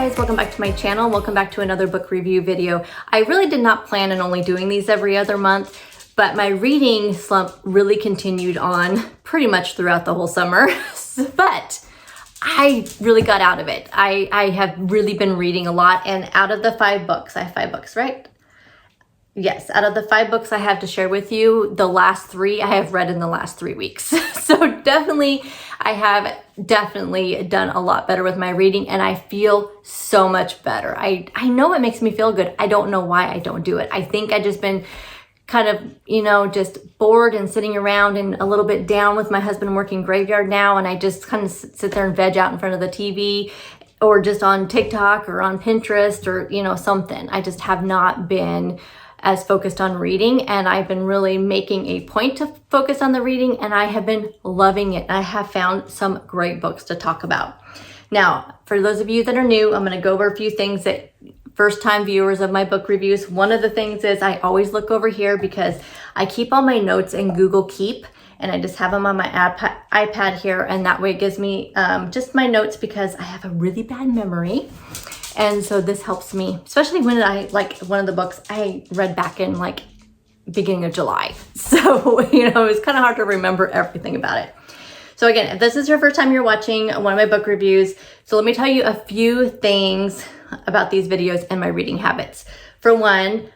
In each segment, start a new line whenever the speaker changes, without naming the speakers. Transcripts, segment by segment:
guys, welcome back to my channel. Welcome back to another book review video. I really did not plan on only doing these every other month, but my reading slump really continued on pretty much throughout the whole summer. But I really got out of it. I have really been reading a lot, and out of the 5 books, I have 5 books, right? Yes, out of the 5 books I have to share with you, the last 3 I have read in the last 3 weeks. So definitely, I have definitely done a lot better with my reading, and I feel so much better. I know it makes me feel good. I don't know why I don't do it. I think I just been kind of, just bored and sitting around and a little bit down with my husband working graveyard now, and I just kind of sit there and veg out in front of the TV or just on TikTok or on Pinterest or, something. I just have not been as focused on reading, and I've been really making a point to focus on the reading, and I have been loving it. I have found some great books to talk about. Now, for those of you that are new, I'm going to go over a few things that first time viewers of my book reviews. One of the things is I always look over here because I keep all my notes in Google Keep, and I just have them on my iPad here, and that way it gives me just my notes because I have a really bad memory. And so this helps me, especially when one of the books I read back in beginning of July. So, it's kind of hard to remember everything about it. So again, if this is your first time you're watching one of my book reviews, so let me tell you a few things about these videos and my reading habits. For one,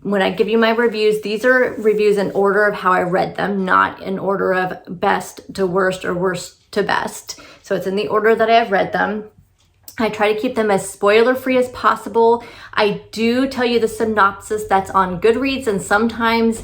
when I give you my reviews, these are reviews in order of how I read them, not in order of best to worst or worst to best. So it's in the order that I have read them. I try to keep them as spoiler-free as possible. I do tell you the synopsis that's on Goodreads, and sometimes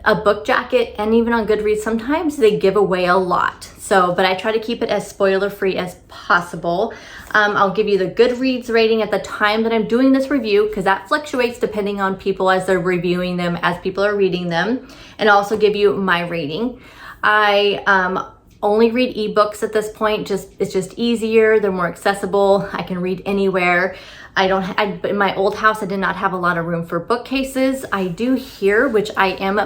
a book jacket, and even on Goodreads, sometimes they give away a lot. But I try to keep it as spoiler-free as possible. I'll give you the Goodreads rating at the time that I'm doing this review, because that fluctuates depending on people as they're reviewing them, as people are reading them, and I'll also give you my rating. I only read ebooks at this point. It's just easier. They're more accessible. I can read anywhere. In my old house, I did not have a lot of room for bookcases. I do here, which I am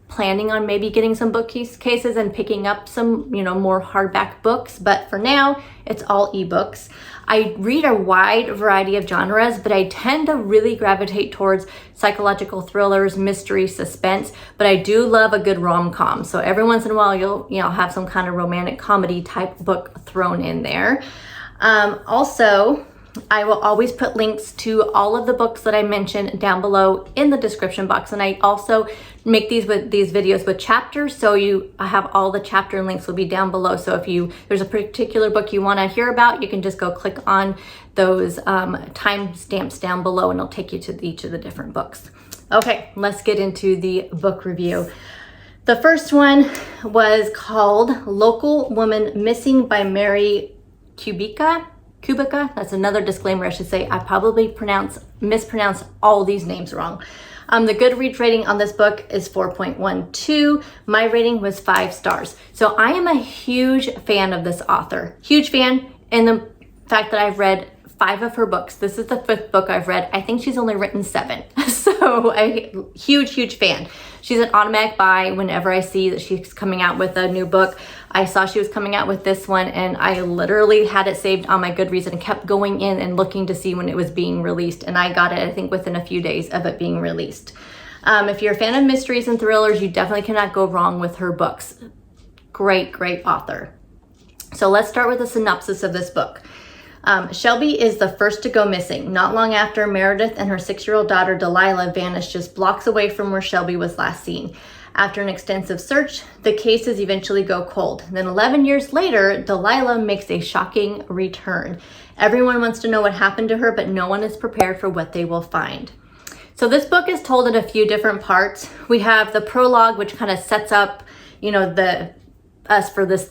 planning on maybe getting some bookcases and picking up some, more hardback books. But for now, it's all ebooks. I read a wide variety of genres, but I tend to really gravitate towards psychological thrillers, mystery, suspense, but I do love a good rom-com. So every once in a while, you'll have some kind of romantic comedy type book thrown in there. Also, I will always put links to all of the books that I mentioned down below in the description box. And I also make these videos with chapters. So I have all the chapter links will be down below. So if there's a particular book you want to hear about, you can just go click on those timestamps down below, and it'll take you to each of the different books. Okay, let's get into the book review. The first one was called Local Woman Missing by Mary Kubica. That's another disclaimer I should say. I probably mispronounce all these names wrong. The Goodreads rating on this book is 4.12. My rating was 5 stars. So I am a huge fan of this author. Huge fan in the fact that I've read 5 of her books. This is the 5th book I've read. I think she's only written 7. So a huge fan. She's an automatic buy whenever I see that she's coming out with a new book. I saw she was coming out with this one, and I literally had it saved on my Goodreads and kept going in and looking to see when it was being released. And I got it, I think, within a few days of it being released. If you're a fan of mysteries and thrillers, you definitely cannot go wrong with her books. Great author. So let's start with a synopsis of this book. Shelby is the first to go missing. Not long after, Meredith and her 6-year-old daughter Delilah vanished just blocks away from where Shelby was last seen. After an extensive search, the cases eventually go cold. Then 11 years later, Delilah makes a shocking return. Everyone wants to know what happened to her, but no one is prepared for what they will find. So this book is told in a few different parts. We have the prologue, which kind of sets up, us for this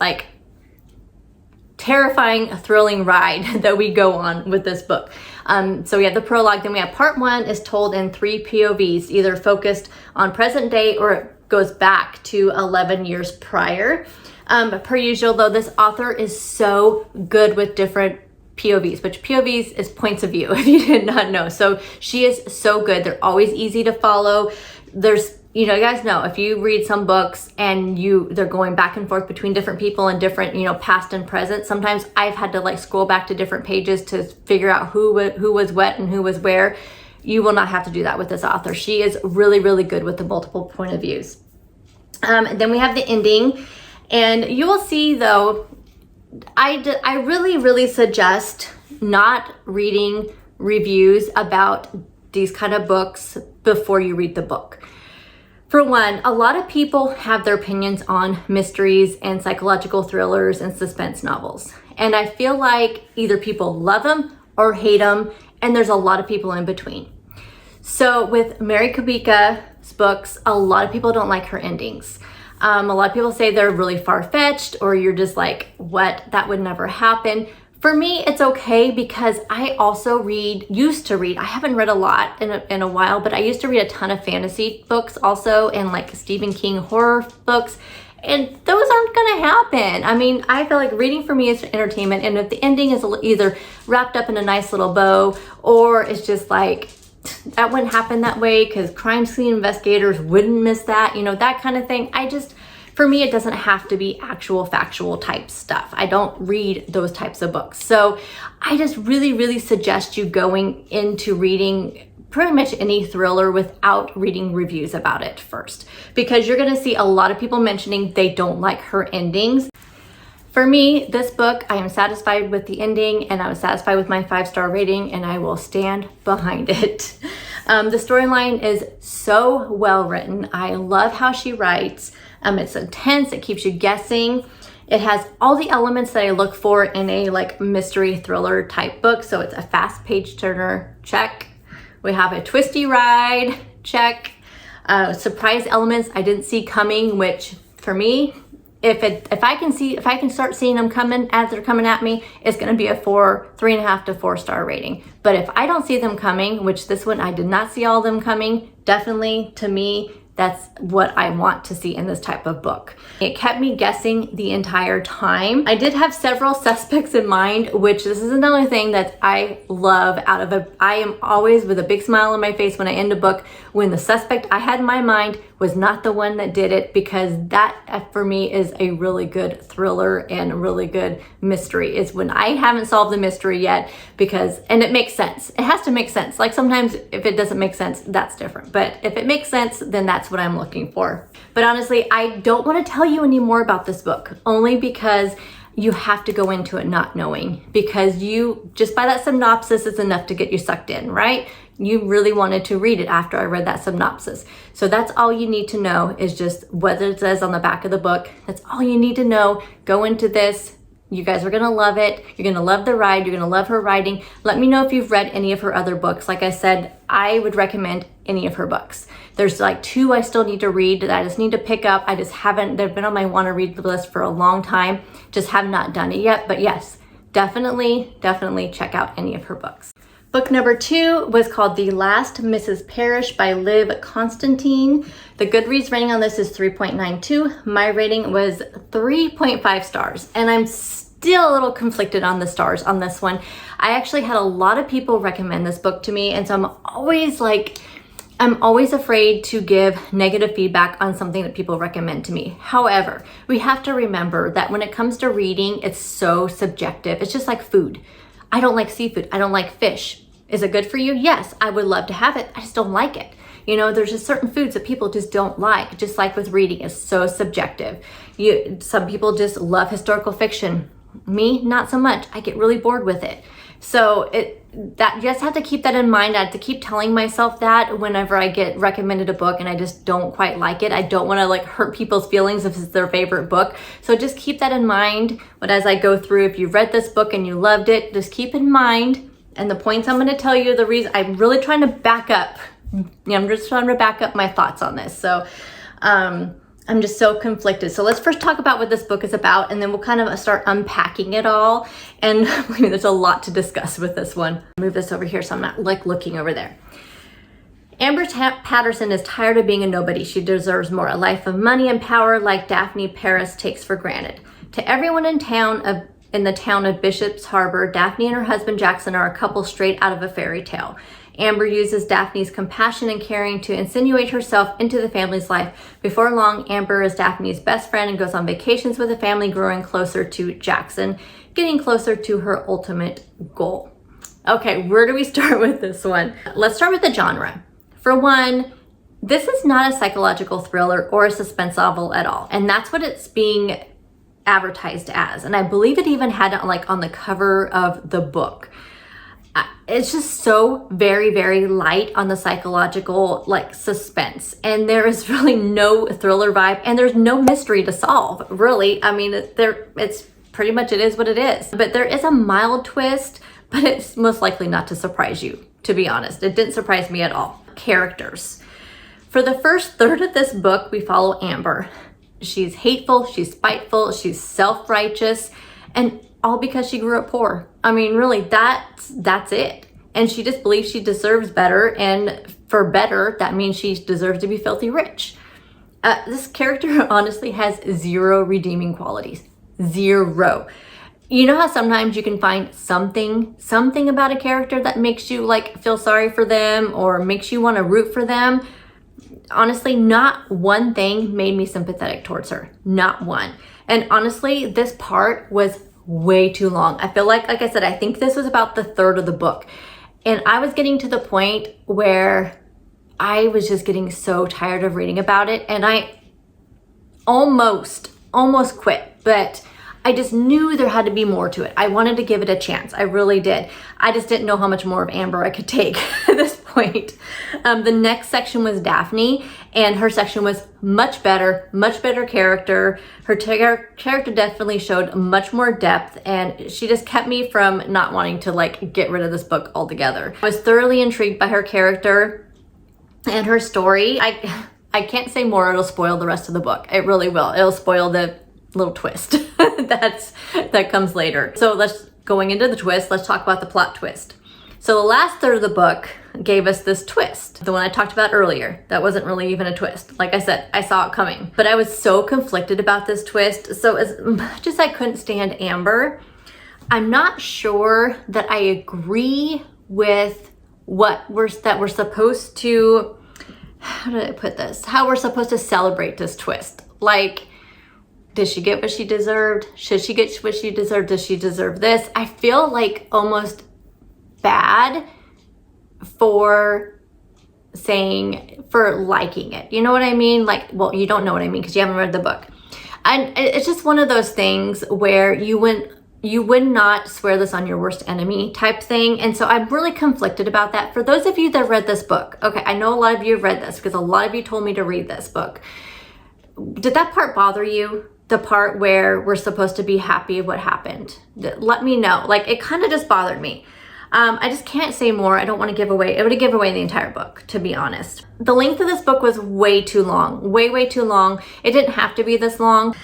terrifying, thrilling ride that we go on with this book. So we have the prologue, then we have part 1 is told in 3 POVs, either focused on present day or it goes back to 11 years prior. Per usual though, this author is so good with different POVs, which POVs is points of view, if you did not know. So she is so good. They're always easy to follow. There's you guys know, if you read some books and they're going back and forth between different people and different, past and present, sometimes I've had to like scroll back to different pages to figure out who was what and who was where. You will not have to do that with this author. She is really, really good with the multiple point of views. Then we have the ending, and you will see though, I really, really suggest not reading reviews about these kind of books before you read the book. For one, a lot of people have their opinions on mysteries and psychological thrillers and suspense novels. And I feel like either people love them or hate them, and there's a lot of people in between. So with Mary Kubica's books, a lot of people don't like her endings. A lot of people say they're really far-fetched, or you're just like, what? That would never happen. For me, it's okay because I also used to read, I haven't read a lot in a while, but I used to read a ton of fantasy books also, and like Stephen King horror books, and those aren't gonna happen. I mean, I feel like reading for me is entertainment, and if the ending is either wrapped up in a nice little bow, or it's just like, that wouldn't happen that way because crime scene investigators wouldn't miss that, that kind of thing. For me, it doesn't have to be actual factual type stuff. I don't read those types of books. So I just really, really suggest you going into reading pretty much any thriller without reading reviews about it first, because you're gonna see a lot of people mentioning they don't like her endings. For me, this book, I am satisfied with the ending, and I was satisfied with my 5-star rating, and I will stand behind it. The storyline is so well written. I love how she writes. It's intense, it keeps you guessing. It has all the elements that I look for in a like mystery thriller type book. So it's a fast page turner, check. We have a twisty ride, check. Surprise elements I didn't see coming, which for me, if I can start seeing them coming as they're coming at me, it's gonna be a 3.5 to 4-star rating. But if I don't see them coming, which this one I did not see all of them coming, definitely to me, that's what I want to see in this type of book. It kept me guessing the entire time. I did have several suspects in mind, which this is another thing that I love I am always with a big smile on my face when I end a book, when the suspect I had in my mind was not the one that did it, because that for me is a really good thriller and a really good mystery, is when I haven't solved the mystery yet, and it makes sense. It has to make sense. Like sometimes if it doesn't make sense, that's different. But if it makes sense, then that's what I'm looking for. But honestly, I don't want to tell you any more about this book, only because you have to go into it not knowing, because just by that synopsis is enough to get you sucked in, right? You really wanted to read it after I read that synopsis. So that's all you need to know, is just what it says on the back of the book. That's all you need to know. Go into this. You guys are gonna love it. You're gonna love the ride. You're gonna love her writing. Let me know if you've read any of her other books. Like I said, I would recommend any of her books. There's like 2 I still need to read that I just need to pick up. I just haven't, they've been on my want to read list for a long time. Just have not done it yet. But yes, definitely check out any of her books. Book number 2 was called The Last Mrs. Parrish by Liv Constantine. The Goodreads rating on this is 3.92. My rating was 3.5 stars, and I'm still a little conflicted on the stars on this one. I actually had a lot of people recommend this book to me, and so I'm always afraid to give negative feedback on something that people recommend to me. However, we have to remember that when it comes to reading, it's so subjective. It's just like food. I don't like seafood. I don't like fish. Is it good for you? Yes, I would love to have it. I just don't like it. There's just certain foods that people just don't like. Just like with reading, it's so subjective. Some people just love historical fiction. Me, not so much. I get really bored with it. So you just have to keep that in mind. I have to keep telling myself that whenever I get recommended a book and I just don't quite like it. I don't want to like hurt people's feelings if it's their favorite book. So just keep that in mind. But as I go through, if you read this book and you loved it, just keep in mind. And the points I'm going to tell you, the reason I'm really trying to back up. I'm just trying to back up my thoughts on this. So I'm just so conflicted. So let's first talk about what this book is about, and then we'll kind of start unpacking it all. And there's a lot to discuss with this one. Move this over here so I'm not like looking over there. Amber Patterson is tired of being a nobody. She deserves more, a life of money and power like Daphne Parris takes for granted. To everyone in the town of Bishop's Harbor, Daphne and her husband Jackson are a couple straight out of a fairy tale. Amber uses Daphne's compassion and caring to insinuate herself into the family's life. Before long, Amber is Daphne's best friend and goes on vacations with the family, growing closer to Jackson, getting closer to her ultimate goal. Okay, where do we start with this one? Let's start with the genre. For one, this is not a psychological thriller or a suspense novel at all, and that's what it's being advertised as. And I believe it even had it like on the cover of the book. It's just so very, very light on the psychological like suspense, and there is really no thriller vibe, and there's no mystery to solve, really. I mean, it's pretty much, it is what it is. But there is a mild twist, but it's most likely not to surprise you, to be honest. It didn't surprise me at all. Characters. For the first third of this book, we follow Amber. She's hateful, she's spiteful, she's self-righteous, and all because she grew up poor. I mean, really, that's it. And she just believes she deserves better, and for better, that means she deserves to be filthy rich. This character honestly has zero redeeming qualities. Zero. You know how sometimes you can find something about a character that makes you like feel sorry for them or makes you want to root for them? Honestly, not one thing made me sympathetic towards her. Not one. And honestly, this part was way too long. I feel like I said, I think this was about the third of the book. And I was getting to the point where I was just getting so tired of reading about it. And I almost quit. But I just knew there had to be more to it. I wanted to give it a chance. I really did. I just didn't know how much more of Amber I could take at this point. The next section was Daphne, and her section was much better character. Her character definitely showed much more depth, and she just kept me from not wanting to like get rid of this book altogether. I was thoroughly intrigued by her character and her story. I can't say more, it'll spoil the rest of the book. It really will. It'll spoil the little twist that comes later. So going into the twist, let's talk about the plot twist. So the last third of the book gave us this twist, the one I talked about earlier. That wasn't really even a twist. Like I said, I saw it coming, but I was so conflicted about this twist. So as much as I couldn't stand Amber, I'm not sure that I agree with what we're supposed to, how did I put this? How we're supposed to celebrate this twist. Like, did she get what she deserved? Should she get what she deserved? Does she deserve this? I feel like almost bad for liking it. You know what I mean? Like, well, you don't know what I mean because you haven't read the book. And it's just one of those things where you would not swear this on your worst enemy type thing. And so I'm really conflicted about that. For those of you that read this book, okay, I know a lot of you have read this because a lot of you told me to read this book. Did that part bother you? The part where we're supposed to be happy of what happened? Let me know. Like, it kind of just bothered me. I just can't say more. I don't want to give away. It would give away the entire book, to be honest. The length of this book was way too long. Way too long. It didn't have to be this long.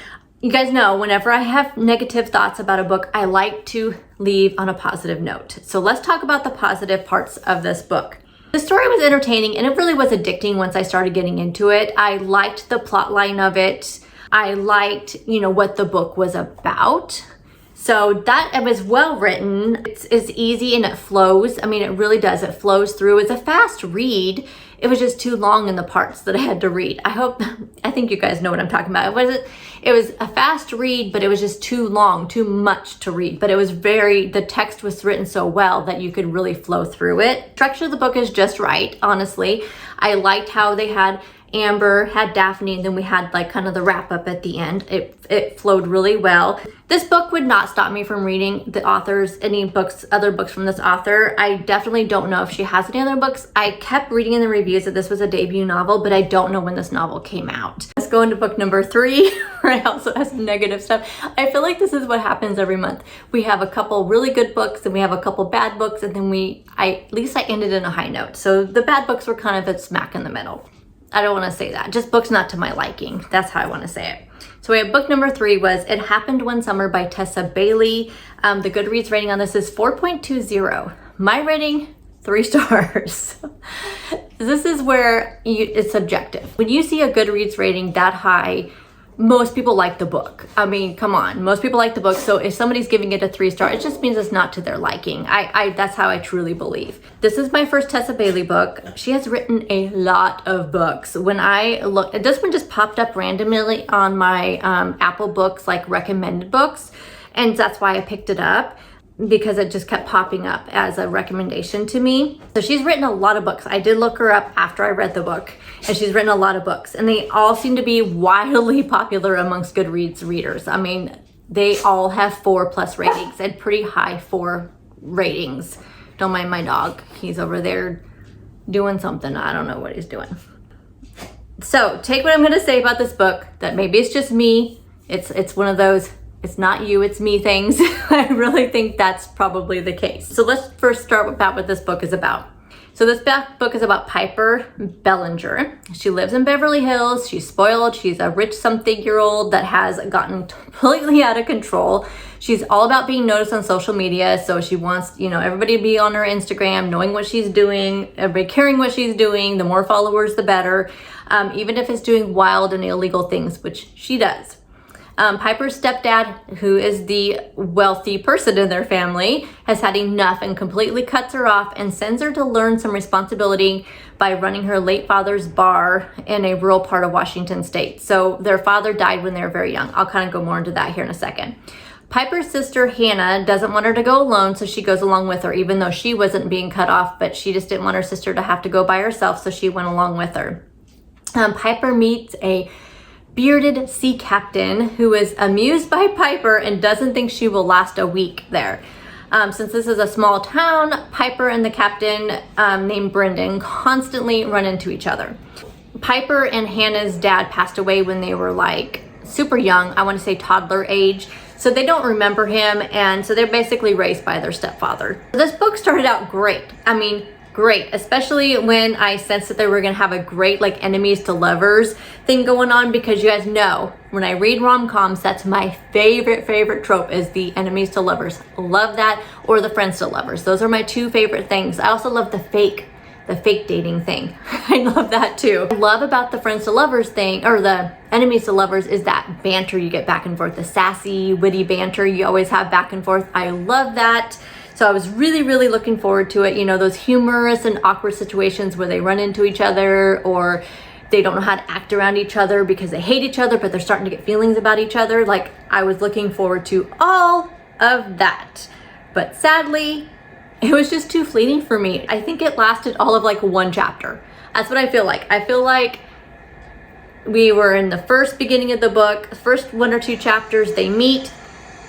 You guys know, whenever I have negative thoughts about a book, I like to leave on a positive note. So let's talk about the positive parts of this book. The story was entertaining, and it really was addicting once I started getting into it. I liked the plot line of it. I liked, what the book was about. So that it was well written. It's easy and it flows. I mean, it really does. It flows through. It's a fast read. It was just too long in the parts that I had to read. I think you guys know what I'm talking about. It was a fast read, but it was just too long, too much to read. But the text was written so well that you could really flow through it. Structure of the book is just right, honestly. I liked how they had Amber, had Daphne, and then we had like kind of the wrap up at the end. It flowed really well. This book would not stop me from reading other books from this author. I definitely don't know if she has any other books. I kept reading in the reviews that this was a debut novel, but I don't know when this novel came out. Let's go into book number 3, where I also have some negative stuff. I feel like this is what happens every month. We have a couple really good books and we have a couple bad books, and then at least I ended in a high note. So the bad books were kind of a smack in the middle. I don't want to say that. Just books not to my liking. That's how I want to say it. So we have book number 3 was It Happened One Summer by Tessa Bailey. The Goodreads rating on this is 4.20. My rating, 3 stars. This is where it's subjective. When you see a Goodreads rating that high, most people like the book. I mean, come on, most people like the book. So if somebody's giving it a 3-star, it just means it's not to their liking. That's how I truly believe. This is my first Tessa Bailey book. She has written a lot of books. When I looked, this one just popped up randomly on my Apple Books, like recommended books. And that's why I picked it up, because it just kept popping up as a recommendation to me. So she's written a lot of books. I did look her up after I read the book, and she's written a lot of books, and they all seem to be wildly popular amongst Goodreads readers. I mean, they all have 4+ ratings and pretty high 4 ratings. Don't mind my dog. He's over there doing something. I don't know what he's doing. So take what I'm gonna say about this book, that maybe it's just me. It's one of those, it's not you, it's me things. I really think that's probably the case. So let's first start about what this book is about. So this book is about Piper Bellinger. She lives in Beverly Hills. She's spoiled. She's a rich something-year-old that has gotten completely out of control. She's all about being noticed on social media. So she wants, everybody to be on her Instagram, knowing what she's doing, everybody caring what she's doing. The more followers, the better. Even if it's doing wild and illegal things, which she does. Piper's stepdad, who is the wealthy person in their family, has had enough and completely cuts her off and sends her to learn some responsibility by running her late father's bar in a rural part of Washington state. So their father died when they were very young. I'll kind of go more into that here in a second. Piper's sister, Hannah, doesn't want her to go alone, so she goes along with her, even though she wasn't being cut off, but she just didn't want her sister to have to go by herself, so she went along with her. Piper meets a bearded sea captain who is amused by Piper and doesn't think she will last a week there. Since this is a small town, Piper and the captain named Brendan constantly run into each other. Piper and Hannah's dad passed away when they were like super young, I want to say toddler age, so they don't remember him, and so they're basically raised by their stepfather. This book started out great. I mean, great, especially when I sensed that they were gonna have a great like enemies to lovers thing going on, because you guys know when I read rom-coms, that's my favorite trope, is the enemies to lovers. Love that, or the friends to lovers. Those are my 2 favorite things. I also love the fake dating thing. I love that too. I love about the friends to lovers thing, or the enemies to lovers, is that banter you get back and forth, the sassy, witty banter you always have back and forth. I love that. So I was really looking forward to it. Those humorous and awkward situations where they run into each other, or they don't know how to act around each other because they hate each other, but they're starting to get feelings about each other. Like, I was looking forward to all of that. But sadly, it was just too fleeting for me. I think it lasted all of like 1 chapter. That's what I feel like. I feel like we were in the first beginning of the book, first 1 or 2 chapters, they meet,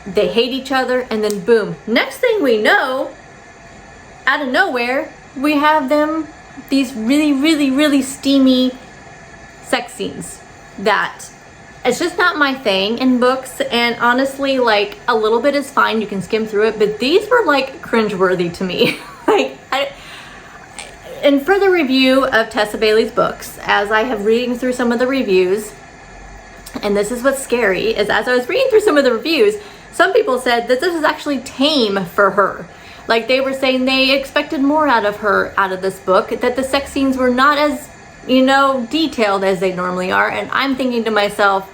they hate each other, and then boom, next thing we know, out of nowhere, we have these really steamy sex scenes that it's just not my thing in books. And honestly, like, a little bit is fine, you can skim through it, but these were like cringeworthy to me. In further review of Tessa Bailey's books, as I have reading through some of the reviews, and this is what's scary, is as I was reading through some of the reviews, some people said that this is actually tame for her. Like, they were saying they expected more out of this book, that the sex scenes were not as, detailed as they normally are. And I'm thinking to myself,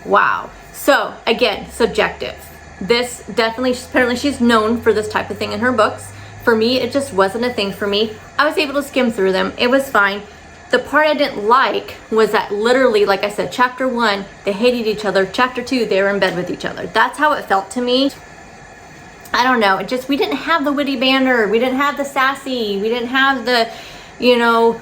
wow. So again, subjective. This definitely, apparently she's known for this type of thing in her books. For me, it just wasn't a thing for me. I was able to skim through them. It was fine. The part I didn't like was that literally, like I said, chapter 1, they hated each other. Chapter 2, they were in bed with each other. That's how it felt to me. I don't know. We didn't have the witty banter. We didn't have the sassy. We didn't have the,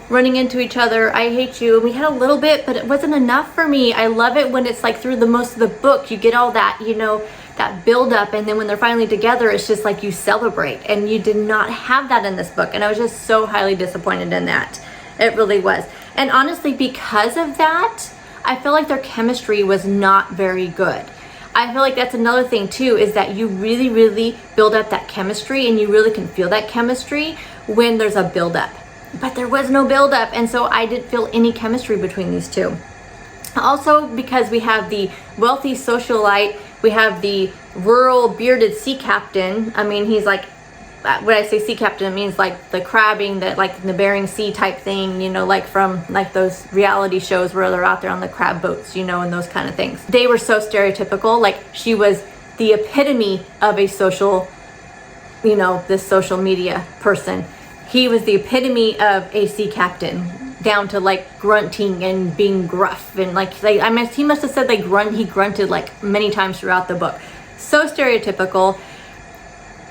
running into each other. I hate you. We had a little bit, but it wasn't enough for me. I love it when it's like through the most of the book, you get all that, that build up. And then when they're finally together, it's just like you celebrate. And you did not have that in this book. And I was just so highly disappointed in that. It really was. And honestly, because of that, I feel like their chemistry was not very good. I feel like that's another thing too, is that you really build up that chemistry, and you really can feel that chemistry when there's a build up. But there was no build up, and so I didn't feel any chemistry between these two. Also, because we have the wealthy socialite, we have the rural bearded sea captain. I mean, he's like when I say sea captain, it means like the crabbing, that like the Bering Sea type thing, you know, like from like those reality shows where they're out there on the crab boats, you know, and those kind of things. They were so stereotypical. Like she was the epitome of a social, you know, this social media person. He was the epitome of a sea captain, down to like grunting and being gruff, and like I mean, he must have said he grunted like many times throughout the book. So stereotypical.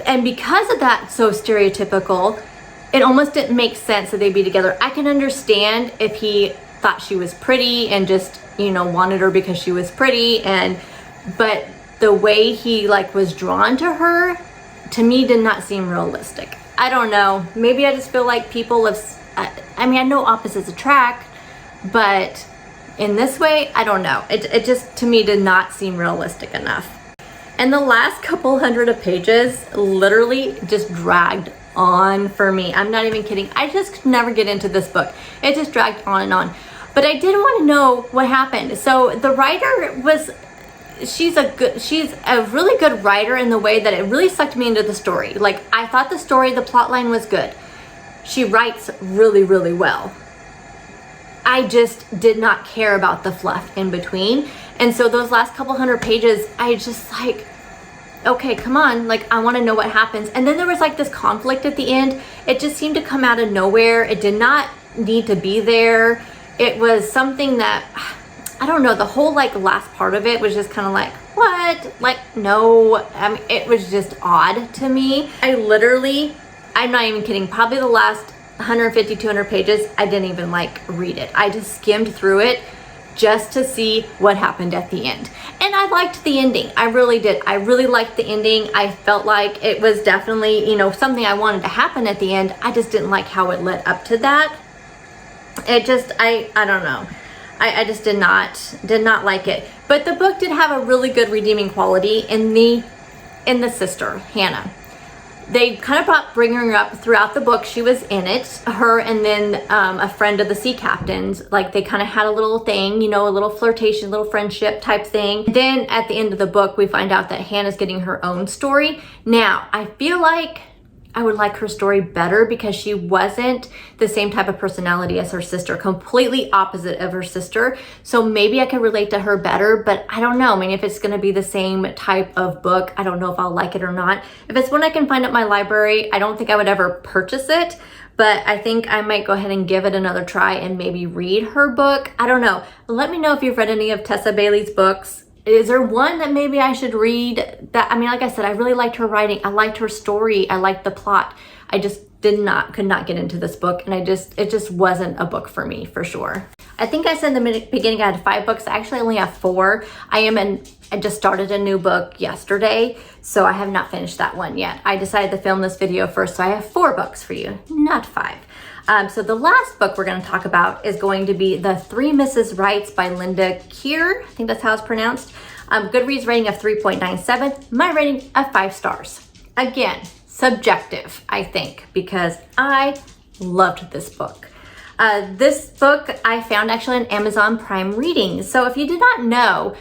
And because of that, so stereotypical, it almost didn't make sense that they'd be together. I can understand if he thought she was pretty and just, you know, wanted her because she was pretty, but the way he like was drawn to her, to me, did not seem realistic. I don't know. Maybe I just feel like people have, I mean, I know opposites attract, but in this way, I don't know. It just, to me, did not seem realistic enough. And the last couple hundred of pages literally just dragged on for me. I'm not even kidding. I just could never get into this book. It just dragged on and on. But I did want to know what happened. So the writer was, she's a really good writer in the way that it really sucked me into the story. Like, I thought the story, the plot line was good. She writes really, really well. I just did not care about the fluff in between. And so those last couple hundred pages, I just like, okay, come on. Like, I want to know what happens. And then there was like this conflict at the end. It just seemed to come out of nowhere. It did not need to be there. It was something that, I don't know, the whole like last part of it was just kind of like, what? Like, no, I mean, it was just odd to me. I'm not even kidding, probably the last 150, 200 pages, I didn't even like read it. I just skimmed through it just to see what happened at the end. And I liked the ending. I really did. I really liked the ending. I felt like it was definitely, you know, something I wanted to happen at the end. I just didn't like how it led up to that. It just, I don't know. I just did not like it. But the book did have a really good redeeming quality in the sister, Hannah. They kind of bring her up throughout the book. She was in it, her and then a friend of the sea captains. Like, they kind of had a little thing, you know, a little flirtation, little friendship type thing. Then at the end of the book, we find out that Hannah's getting her own story. Now, I feel like I would like her story better because she wasn't the same type of personality as her sister, completely opposite of her sister. So maybe I could relate to her better, but I don't know. I mean, if it's gonna be the same type of book, I don't know if I'll like it or not. If it's one I can find at my library, I don't think I would ever purchase it, but I think I might go ahead and give it another try and maybe read her book. I don't know. Let me know if you've read any of Tessa Bailey's books. Is there one that maybe I should read? That, I mean, like I said, I really liked her writing. I liked her story. I liked the plot. I just could not get into this book, and it just wasn't a book for me, for sure. I think I said in the beginning I had 5 books. I actually only have 4. I just started a new book yesterday, so I have not finished that one yet. I decided to film this video first, so I have 4 books for you, not 5. So the last book we're going to talk about is going to be The Three Mrs. Wrights by Linda Keir. I think that's how it's pronounced. Goodreads rating of 3.97. My rating of 5 stars. Again, subjective, I think, because I loved this book. This book I found actually on Amazon Prime Reading. So if you did not know,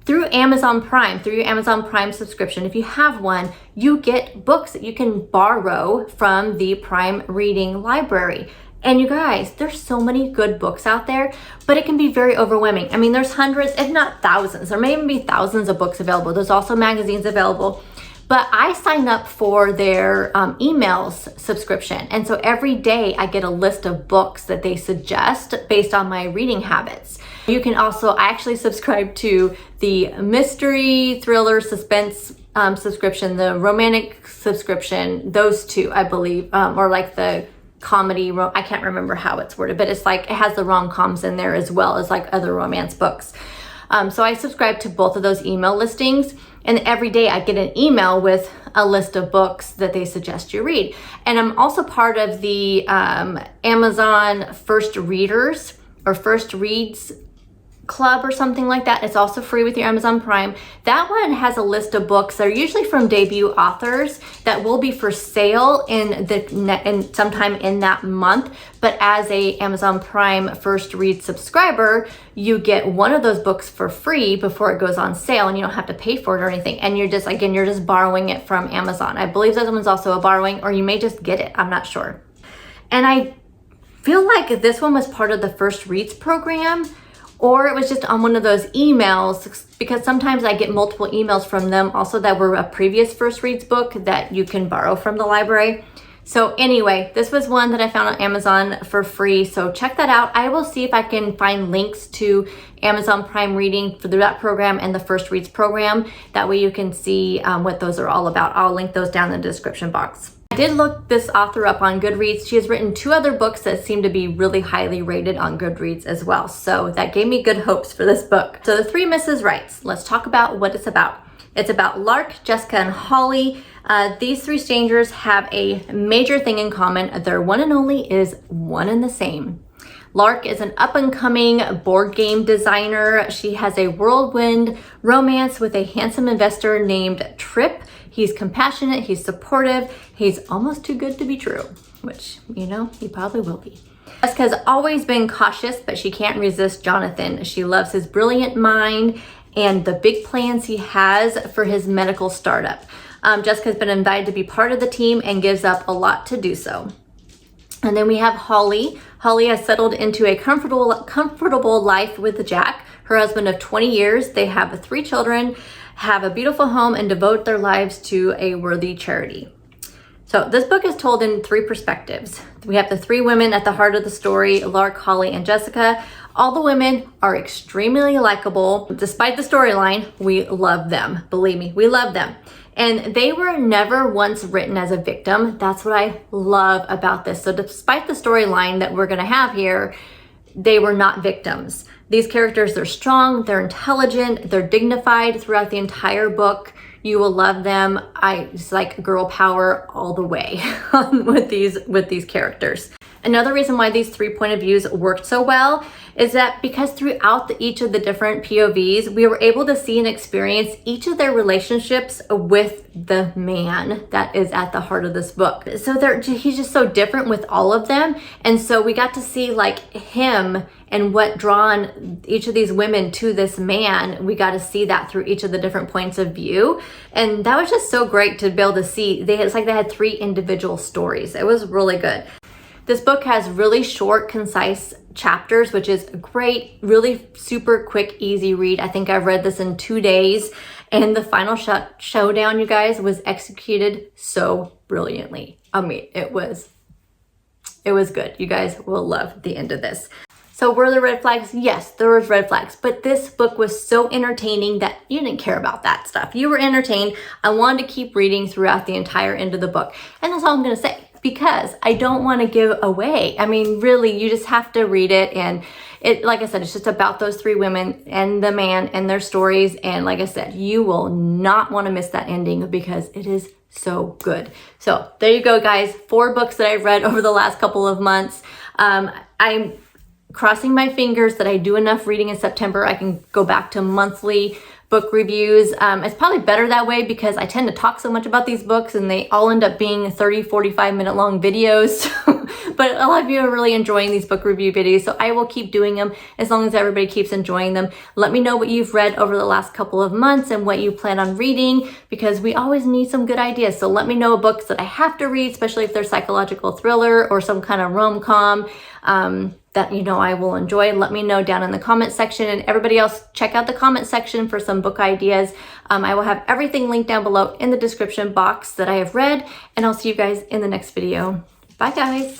through Amazon Prime, through your Amazon Prime subscription, if you have one, you get books that you can borrow from the Prime Reading library. And you guys, there's so many good books out there, but it can be very overwhelming. I mean, there's hundreds, if not thousands. There may even be thousands of books available. There's also magazines available. But I sign up for their emails subscription. And so every day I get a list of books that they suggest based on my reading habits. You can also, I actually subscribe to the mystery, thriller, suspense subscription, the romantic subscription, those two, I believe, or like the comedy, I can't remember how it's worded, but it's like, it has the rom-coms in there as well as like other romance books. So I subscribe to both of those email listings, and every day I get an email with a list of books that they suggest you read. And I'm also part of the Amazon First Readers or First Reads Club or something like that. It's also free with your Amazon Prime. That one has a list of books that are usually from debut authors that will be for sale in sometime in that month. But as a Amazon Prime First Read subscriber, you get one of those books for free before it goes on sale, and you don't have to pay for it or anything. And you're just borrowing it from Amazon. I believe that one's also a borrowing, or you may just get it. I'm not sure. And I feel like this one was part of the First Reads program, or it was just on one of those emails, because sometimes I get multiple emails from them also that were a previous First Reads book that you can borrow from the library. So anyway, this was one that I found on Amazon for free, so check that out. I will see if I can find links to Amazon Prime Reading for that program and the First Reads program. That way you can see what those are all about. I'll link those down in the description box. I did look this author up on Goodreads. She has written 2 other books that seem to be really highly rated on Goodreads as well. So that gave me good hopes for this book. So The Three Mrs. Wrights. Let's talk about what it's about. It's about Lark, Jessica, and Holly. These 3 strangers have a major thing in common. Their one and only is one and the same. Lark is an up-and-coming board game designer. She has a whirlwind romance with a handsome investor named Trip. He's compassionate, he's supportive, he's almost too good to be true, which, you know, he probably will be. Jessica's always been cautious, but she can't resist Jonathan. She loves his brilliant mind and the big plans he has for his medical startup. Jessica's been invited to be part of the team and gives up a lot to do so. And then we have Holly. Holly has settled into a comfortable life with Jack, her husband of 20 years. They have 3 children, have a beautiful home, and devote their lives to a worthy charity. So this book is told in 3 perspectives. We have the 3 women at the heart of the story, Lark, Holly, and Jessica. All the women are extremely likable. Despite the storyline, we love them. Believe me, we love them. And they were never once written as a victim. That's what I love about this. So despite the storyline that we're gonna have here, they were not victims. These characters, they're strong, they're intelligent, they're dignified throughout the entire book. You will love them. It's like girl power all the way with these characters. Another reason why these 3 point of views worked so well is that because throughout each of the different POVs, we were able to see and experience each of their relationships with the man that is at the heart of this book. So he's just so different with all of them. And so we got to see like him and what drawn each of these women to this man. We got to see that through each of the different points of view. And that was just so great to be able to see. It's like they had 3 individual stories. It was really good. This book has really short, concise chapters, which is great, really super quick, easy read. I think I've read this in 2 days, and the final showdown, you guys, was executed so brilliantly. I mean, it was good. You guys will love the end of this. So were there red flags? Yes, there was red flags, but this book was so entertaining that you didn't care about that stuff. You were entertained. I wanted to keep reading throughout the entire end of the book, and that's all I'm gonna say, because I don't want to give away. I mean, really, you just have to read it. And it, like I said, it's just about those 3 women and the man and their stories. And like I said, you will not want to miss that ending because it is so good. So there you go, guys. 4 books that I've read over the last couple of months. I'm crossing my fingers that I do enough reading in September. I can go back to monthly book reviews. It's probably better that way because I tend to talk so much about these books and they all end up being 30, 45 minute long videos. But a lot of you are really enjoying these book review videos, so I will keep doing them as long as everybody keeps enjoying them. Let me know what you've read over the last couple of months and what you plan on reading, because we always need some good ideas. So let me know books that I have to read, especially if they're psychological thriller or some kind of rom-com that you know I will enjoy. Let me know down in the comment section, and everybody else, check out the comment section for some book ideas. I will have everything linked down below in the description box that I have read, and I'll see you guys in the next video. Bye, guys.